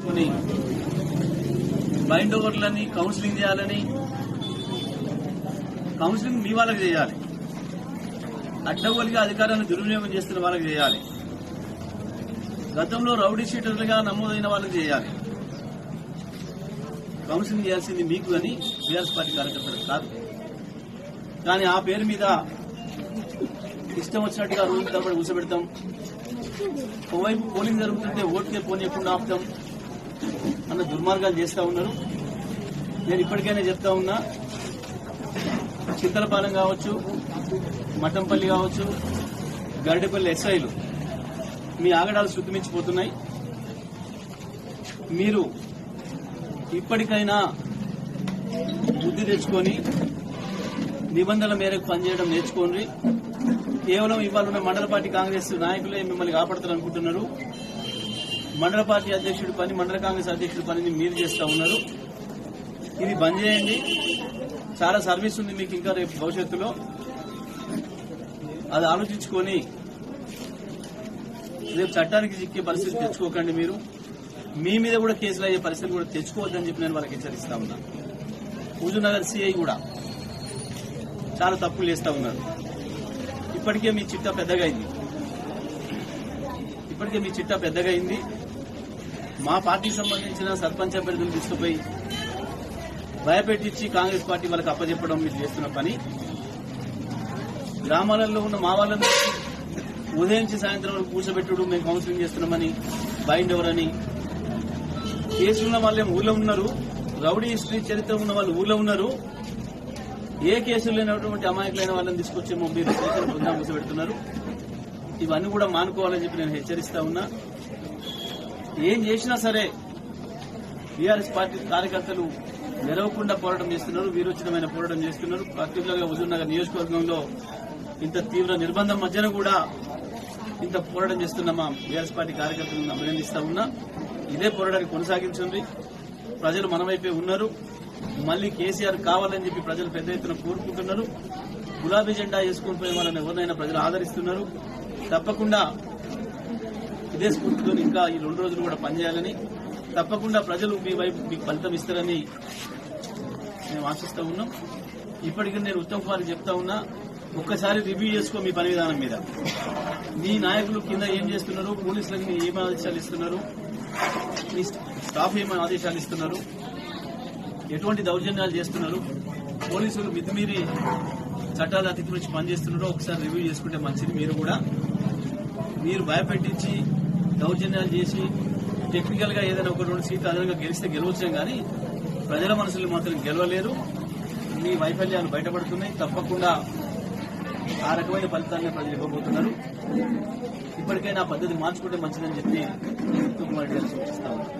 కొని bind ఓవర్లని counselling చేయాలని, counselling మీ వాళ్ళకి చేయాలి, అడ్డగోలుగా అధికారాన్ని దుర్వినియోగం చేస్తున్న వాళ్ళకి చేయాలి, గతంలో రౌడీ షీటర్లుగా నమోదైన వాళ్ళకి చేయాలి. కౌన్సిలింగ్ చేయాల్సింది మీకు కానీ బీఆర్ఎస్ పార్టీ కార్యకర్తలకు కాదు. కానీ ఆ పేరు మీద ఇష్టం వచ్చినట్టుగా రోజు తరబడి కూర్చోబెడతాం. ఓవైపు పోలింగ్ జరుగుతుంటే ఓటుకే పోనీయకుండా ఆపుతాం అన్న దుర్మార్గాలు చేస్తా ఉన్నారు. నేను ఇప్పటికైనా చెప్తా ఉన్నా, చింతలపాలెం కావచ్చు, మఠంపల్లి కావచ్చు, గరిడేపల్లి ఎస్ఐలు మీ ఆగడాలు శుద్ధిమించిపోతున్నాయి. మీరు ఇప్పటికైనా బుద్ధి తెచ్చుకొని నిబంధనల మేరకు పనిచేయడం నేర్చుకోండి. కేవలం ఇవాళ ఉన్న మండల పార్టీ కాంగ్రెస్ నాయకులే మిమ్మల్ని కాపాడతారు అనుకుంటున్నారు. మండల పార్టీ అధ్యక్షుడి పని, మండల కాంగ్రెస్ అధ్యక్షుడి పనిని మీరు చేస్తా ఉన్నారు. ఇది బంద్ చేయండి. చాలా సర్వీస్ ఉంది మీకు ఇంకా రేపు భవిష్యత్తులో. అది ఆలోచించుకొని రేపు చట్టానికి చిక్కే పరిస్థితి తెచ్చుకోకండి. మీరు మీ మీద కూడా కేసులు అయ్యే పరిస్థితి కూడా తెచ్చుకోవద్దని చెప్పి నేను వాళ్ళకి హెచ్చరిస్తా ఉన్నా. హుజూర్నగర్ సిఐ కూడా చాలా తప్పులు చేస్తా ఉన్నారు. ఇప్పటికే మీ చిట్టా పెద్దగా అయింది. మా పార్టీకి సంబంధించిన సర్పంచ్ అభ్యర్థులు తీసుకుపోయి భయపెట్టించి కాంగ్రెస్ పార్టీ వాళ్ళకి అప్పచెప్పడం మీరు చేస్తున్న పని. గ్రామాలలో ఉన్న మా వాళ్ళని ఉదయం నుంచి సాయంత్రం వరకు కూర్చోబెట్టుడు, మేము కౌన్సిలింగ్ చేస్తున్నామని, బైండ్ ఎవరని. కేసులున్న వాళ్ళేం ఊళ్ళో ఉన్నారు, రౌడీ హిస్టరీ చరిత్ర ఉన్న వాళ్ళు ఊళ్ళో ఉన్నారు. ఏ కేసులు లేనటువంటి అమాయకులైన వాళ్ళని తీసుకొచ్చి మీరు స్టేషన్ బృందం కూర్చోబెడుతున్నారు. ఇవన్నీ కూడా మానుకోవాలని చెప్పి నేను హెచ్చరిస్తా ఉన్నా. ఏం చేసినా సరే బీఆర్ఎస్ పార్టీ కార్యకర్తలు నిలవకుండా పోరాటం చేస్తున్నారు, వీరోచితమైన పోరాటం చేస్తున్నారు. పర్టికులర్ గా హుజూర్నగర్ నియోజకవర్గంలో ఇంత తీవ్ర నిర్బంధం మధ్యన కూడా ఇంత పోరాటం చేస్తున్న మా బీఆర్ఎస్ పార్టీ కార్యకర్తలను అభినందిస్తా ఉన్నా. ఇదే పోరాటాన్ని కొనసాగించండి. ప్రజలు మన వైపే ఉన్నారు. మళ్లీ కేసీఆర్ కావాలని చెప్పి ప్రజలు పెద్ద ఎత్తున కోరుకుంటున్నారు. గులాబీ జెండా వేసుకుని పోయిన వాళ్ళని ఎవరినైనా ప్రజలు ఆదరిస్తున్నారు. తప్పకుండా ఇదే స్ఫూర్తితో ఇంకా ఈ 2 రోజులు కూడా పనిచేయాలని, తప్పకుండా ప్రజలు మీ వైపు మీకు ఫలితం ఇస్తారని మేము ఆశిస్తా ఉన్నాం. ఇప్పటికీ నేను ఉత్తమ్ కుమార్కి చెప్తా ఉన్నా, ఒక్కసారి రివ్యూ చేసుకో మీ పని విధానం మీద. మీ నాయకులు కింద ఏం చేస్తున్నారు, పోలీసులకు ఏం ఆదేశాలు ఇస్తున్నారు, మీ స్టాఫ్ ఏమైనా ఆదేశాలు ఇస్తున్నారు, ఎటువంటి దౌర్జన్యాలు చేస్తున్నారు, పోలీసులు మితిమీరి చట్టాలు అతిక్రమించి పనిచేస్తున్నారో ఒకసారి రివ్యూ చేసుకుంటే మంచిది. మీరు భయపెట్టించి దౌర్జన్యాలు చేసి టెక్నికల్ గా ఏదైనా 1-2 సీట్లు అదనంగా గెలిస్తే గెలవచ్చాం కానీ ప్రజల మనసులు మాత్రం గెలవలేరు. మీ వైఫల్యాలు బయటపడుతున్నాయి. తప్పకుండా ఆ రకమైన ఫలితాన్ని ప్రజలు ఇవ్వబోతున్నారు. ఇప్పటికైనా పద్ధతి మార్చుకుంటే మంచిదని చెప్పి ఉత్తమ్ కుమార్ రెడ్డి గారు సూచిస్తా ఉన్నారు.